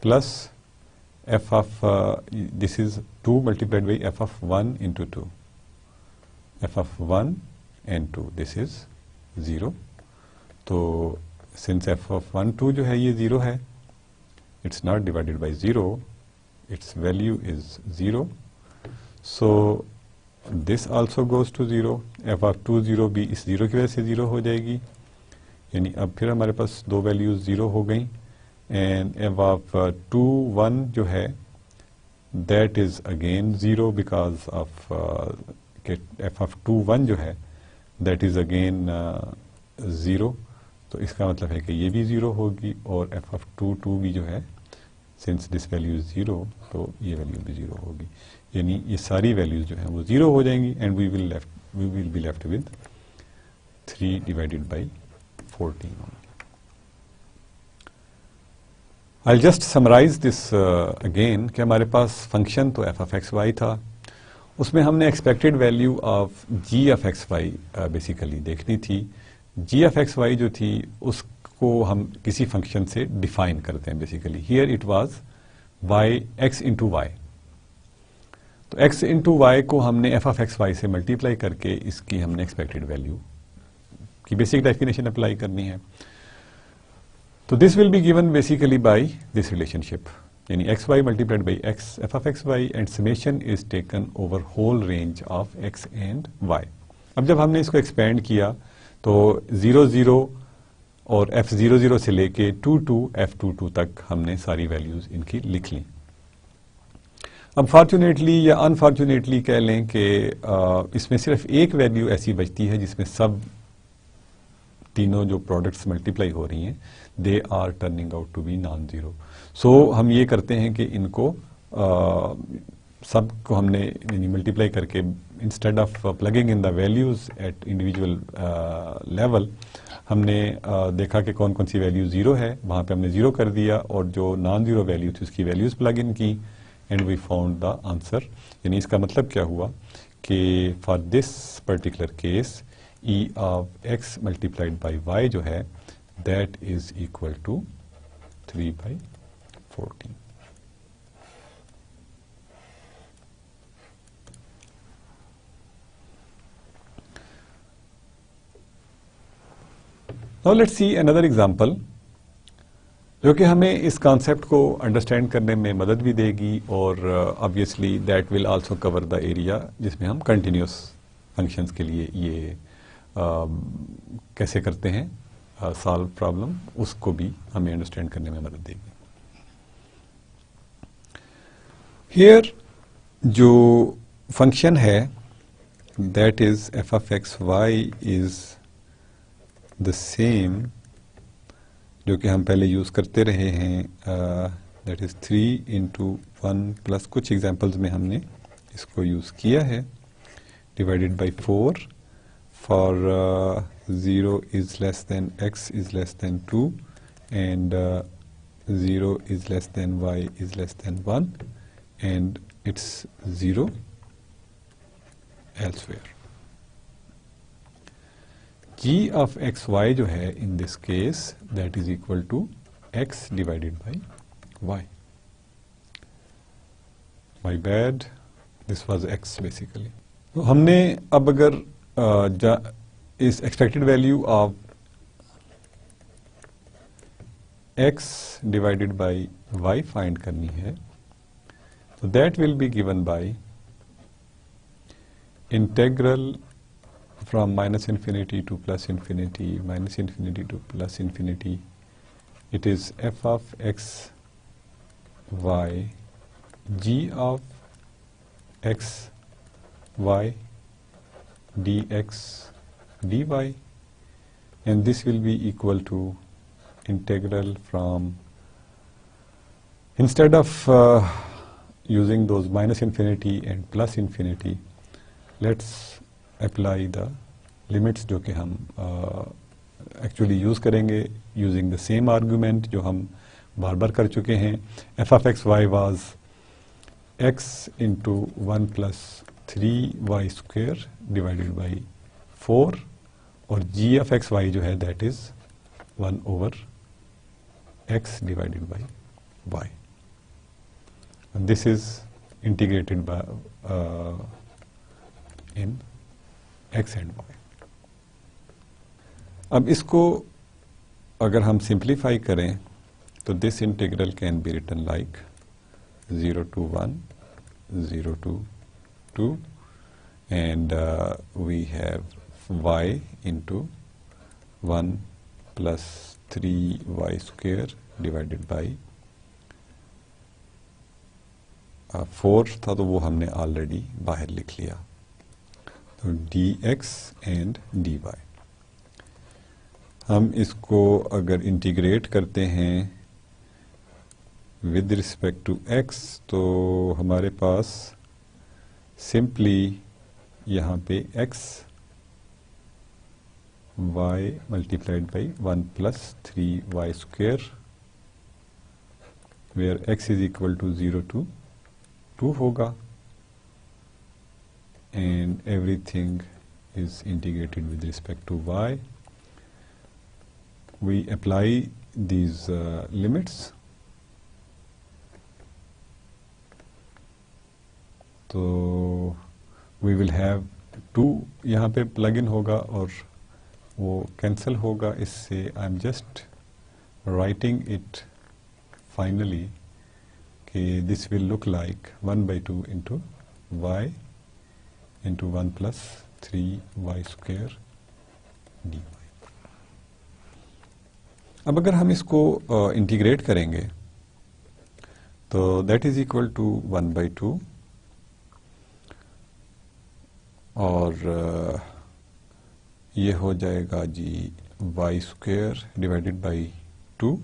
plus f of this is 2 multiplied by f of 1 into 2, f of 1 and 2 this is 0. तो since f of 1 2 जो है ये 0 है, it's not divided by 0, its value is 0, so this also goes to 0, f of 2 0 भी इस 0 की वजह से 0 हो जाएगी, यानी अब फिर हमारे पास दो वैल्यूज 0 हो गई, एंड f of 2 1 जो है that is again 0 because of f of 2 1 जो है that is again 0, तो इसका मतलब है कि ये भी 0 होगी, और f of 2 2 भी जो है since this value is 0 तो ये वैल्यू भी 0 होगी, यानी ये सारी वैल्यूज जो हैं वो 0 हो जाएंगी and we will be left with 3 divided by 14 only. I just summarize this again कि हमारे पास फंक्शन तो एफ ऑफ एक्स वाई था, उसमें हमने expected value of g of x y basically देखनी थी। जी ऑफ एक्स वाई जो थी उसको हम किसी फंक्शन से डिफाइन करते हैं basically. Here it was y x into y, तो एक्स इंटू वाई को हमने एफ ऑफ एक्स वाई से मल्टीप्लाई करके इसकी हमने एक्सपेक्टेड वैल्यू की बेसिक डेफिनेशन अप्लाई करनी है। तो this will be given basically by this relationship, यानी x y multiplied by x f of x y and summation is taken over whole range of x and y. अब जब हमने इसको expand किया तो 0 0 और f00 से लेके 2 2 f22 तक हमने सारी वैल्यूज इनकी लिख ली। अब फॉर्चुनेटली या अनफॉर्चुनेटली कह लें कि इसमें सिर्फ एक वैल्यू ऐसी बचती है जिसमें सब तीनों जो प्रोडक्ट्स मल्टीप्लाई हो रही हैं they are turning out to be non zero. So हम ये करते हैं कि इनको सब को हमने मल्टीप्लाई करके instead of plugging in the values eight individual level हमने देखा कि कौन कौन सी वैल्यू जीरो है, वहां पे हमने जीरो कर दिया और जो नॉन जीरो वैल्यू थी उसकी वैल्यूज प्लग इन की and we found the answer. यानी इसका मतलब क्या हुआ कि for this particular case e ऑफ x मल्टीप्लाइड बाई y जो है that is equal to 3/14। Now let's see another example जो कि हमें इस कॉन्सेप्ट को अंडरस्टैंड करने में मदद भी देगी और obviously that will also cover the area जिसमें हम कंटिन्यूस फंक्शंस के लिए ये कैसे करते हैं सॉल्व प्रॉब्लम, उसको भी हमें अंडरस्टैंड करने में मदद देगी। हियर जो फंक्शन है that is f of x y is the same जो कि हम पहले यूज करते रहे हैं, दैट इज 3 इंटू 1 प्लस कुछ एग्जाम्पल्स में हमने इसको यूज किया है divided by 4 for 0 is less than x is less than 2 and 0 is less than y is less than 1 and it's 0 elsewhere. g of x y जो है in this case that is equal to x divided by y. My bad, this was x basically. तो हमने अब अगर इस expected value of x divided by y find करनी है तो that will be given by integral from minus infinity two plus infinity minus infinity two plus infinity. It is f of x y g of x y dx dy and this will be equal to integral from, instead of using those minus infinity and plus infinity, let's apply the limits जो कि हम actually use करेंगे using the same argument जो हम बार बार कर चुके हैं। f of x y was x into 1 plus 3y square divided by 4 और g of x y जो है that is 1 over x divided by y and this is integrated by in x and y। अब इसको अगर हम simplify करें तो this integral can be written like 0 to 1 0 to 2 and we have y into 1 plus 3y square divided by 4 था तो वो हमने ऑलरेडी बाहर लिख लिया, तो dx and dy। हम इसको अगर इंटीग्रेट करते हैं विद रिस्पेक्ट टू x तो हमारे पास सिंपली यहाँ पे x y multiplied by 1 plus 3y square where x is equal to 0 to 2 होगा, and everything is integrated with respect to y. We apply these limits. तो we will have 2 यहाँ पे plug in होगा और वो cancel होगा इससे. I am just writing it finally कि this will look like 1/2 into y into 1 + 3y² dy. अब अगर हम इसको इंटीग्रेट करेंगे तो दैट इज इक्वल टू 1/2 और ये हो जाएगा जी y² divided by 2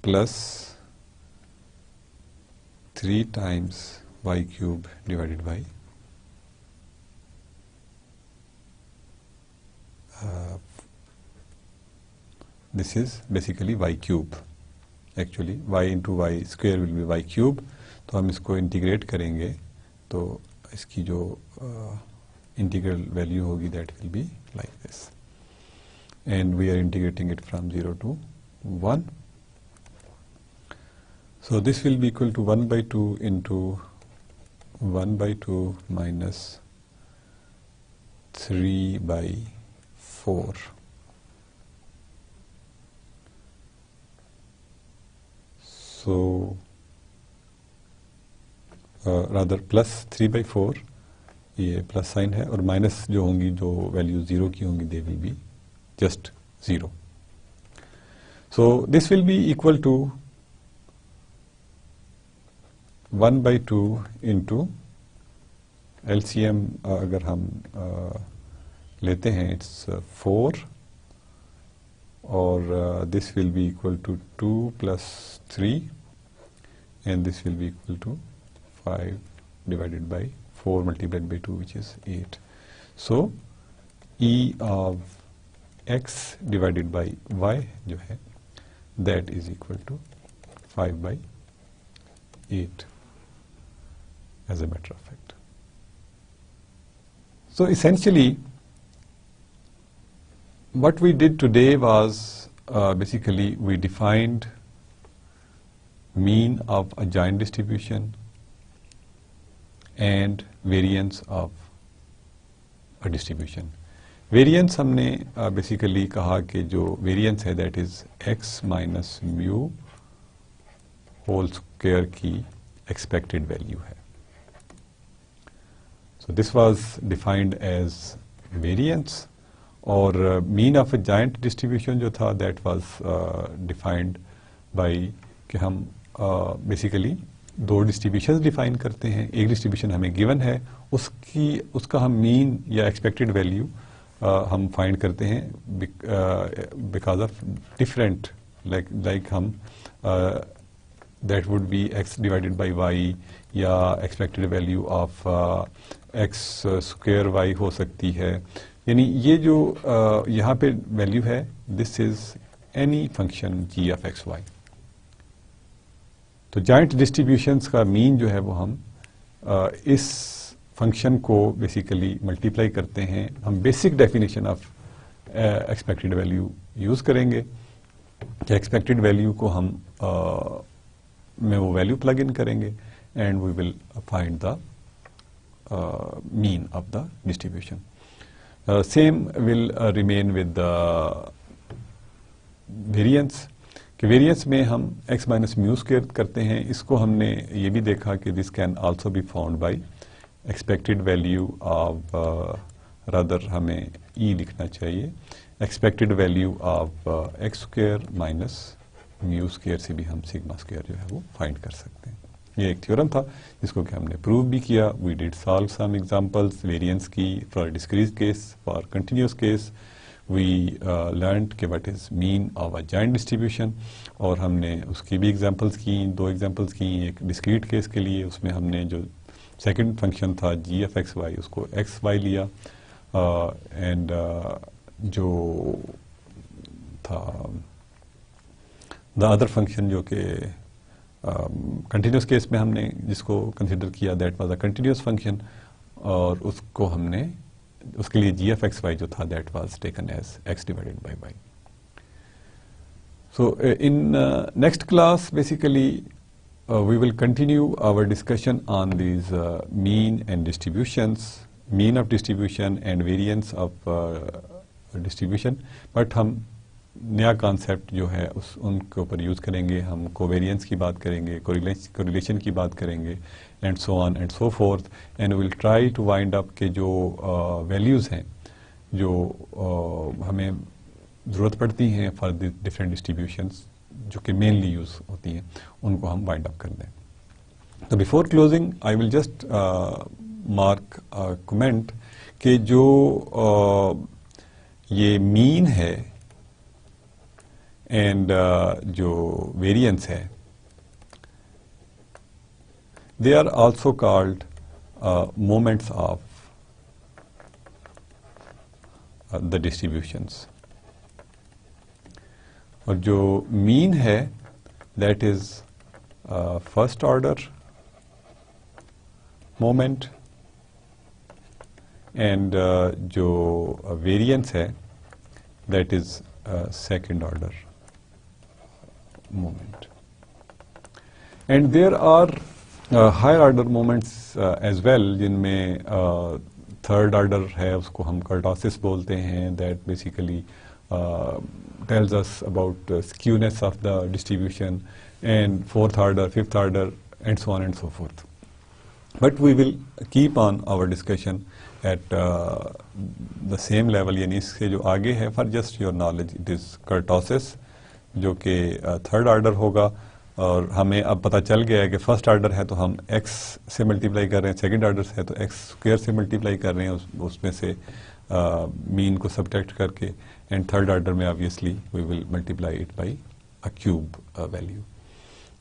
plus 3 times y³ divided by this is basically y³. Actually y into y² will be y³. तो हम इसको इंटीग्रेट करेंगे तो इसकी जो इंटीग्रल वैल्यू होगी that will be like this, and we are integrating it from 0 to 1. So this will be equal to 1/2 into 1/2 minus 3/4. So rather plus 3/4, ये plus sign है, और माइनस जो होंगी, जो वैल्यू 0 की होंगी, दे will be just 0. So this will be equal to 1/2 into LCM अगर हम लेते हैं इट्स 4, और this will be equal to 2 plus 3, and this will be equal to 5 divided by 4 multiplied by 2, which is 8. So E of x divided by y जो है that is equal to 5/8 as a matter of fact. So essentially what we did today was basically we defined mean of a giant distribution and variance of a distribution. Variance हमने basically कहा कि जो variance है that is x minus mu whole square की expected value है. So this was defined as variance. और mean of a joint distribution जो था दैट वाज डिफाइंड बाय कि हम बेसिकली 2 डिस्ट्रीब्यूशंस डिफाइन करते हैं. एक डिस्ट्रीब्यूशन हमें गिवन है, उसका हम मीन या एक्सपेक्टेड वैल्यू हम फाइंड करते हैं बिकॉज ऑफ डिफरेंट लाइक हम that would B x divided by y, या expected value of x² y हो सकती है. यानी ये जो यहाँ पे वैल्यू है, this is any function g of x y. तो जाइंट डिस्ट्रीब्यूशंस का मीन जो है वो हम इस फंक्शन को बेसिकली मल्टीप्लाई करते हैं. हम basic definition of expected value use करेंगे कि एक्सपेक्टेड वैल्यू को हम में वो वैल्यू प्लग इन करेंगे and we will find the mean of the distribution. Same will remain with the variance. कि वेरियंस में हम x माइनस म्यू स्क्वायर करते हैं. इसको हमने ये भी देखा कि this can also be found bye expected value of rather हमें e लिखना चाहिए, expected value of x² minus mu square से भी हम सिग्मा स्क्वायर जो है वो फाइंड कर सकते हैं. ये एक थ्योरम था जिसको कि हमने प्रूव भी किया. We did solve some examples variance की for discrete case, for continuous case. We learned कि what is mean of a joint distribution, और हमने उसकी भी एग्जांपल्स की, 2 एग्जांपल्स की. एक डिस्क्रीट केस के लिए उसमें हमने जो सेकंड फंक्शन था g of x y उसको x y लिया, एंड जो था द अदर फंक्शन जो कि कंटिन्यूस केस में हमने जिसको कंसिडर किया that was a continuous function, और उसको हमने उसके लिए जी एफ एक्स वाई जो था that was taken as x divided by y. So in next class basically we will continue our discussion on these mean and distributions, mean of distribution and variance of distribution, but हम नया concept जो है उस उनके ऊपर use करेंगे. हम covariance की बात करेंगे, कोरिलेशन की बात करेंगे, and so on and so forth, and will try to wind up के जो वैल्यूज़ हैं जो हमें ज़रूरत पड़ती हैं फॉर द डिफरेंट डिस्ट्रीब्यूशंस जो कि मेनली यूज़ होती हैं, उनको हम वाइंड अप कर दें. तो before closing I will just mark comment कि जो ये मीन है एंड जो वेरिएंस है, they are also called moments of the distributions. और जो मीन है that is first order moment, and जो वेरिएंस है that is second order moment. And there are higher order moments as well, जिनमें third order है उसको हम kurtosis बोलते हैं, that basically tells us about skewness of the distribution, and fourth order, fifth order, and so on and so forth. But we will keep on our discussion at the same level, यानी इससे जो आगे है, for just your knowledge, it is kurtosis जो कि third order होगा. और हमें अब पता चल गया है कि फर्स्ट ऑर्डर है तो हम x से मल्टीप्लाई कर रहे हैं, सेकंड ऑर्डर है तो x स्क्वायर से मल्टीप्लाई कर रहे हैं, उसमें से मीन को सब्ट्रैक्ट करके, एंड थर्ड ऑर्डर में obviously we will multiply it by a cube value.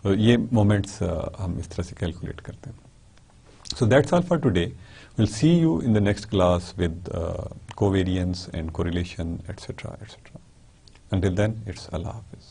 तो ये मोमेंट्स हम इस तरह से कैलकुलेट करते हैं. So that's all for today. Will see you in the next class with covariance and correlation etcetera etcetera. Until then, it's Allah Hafiz.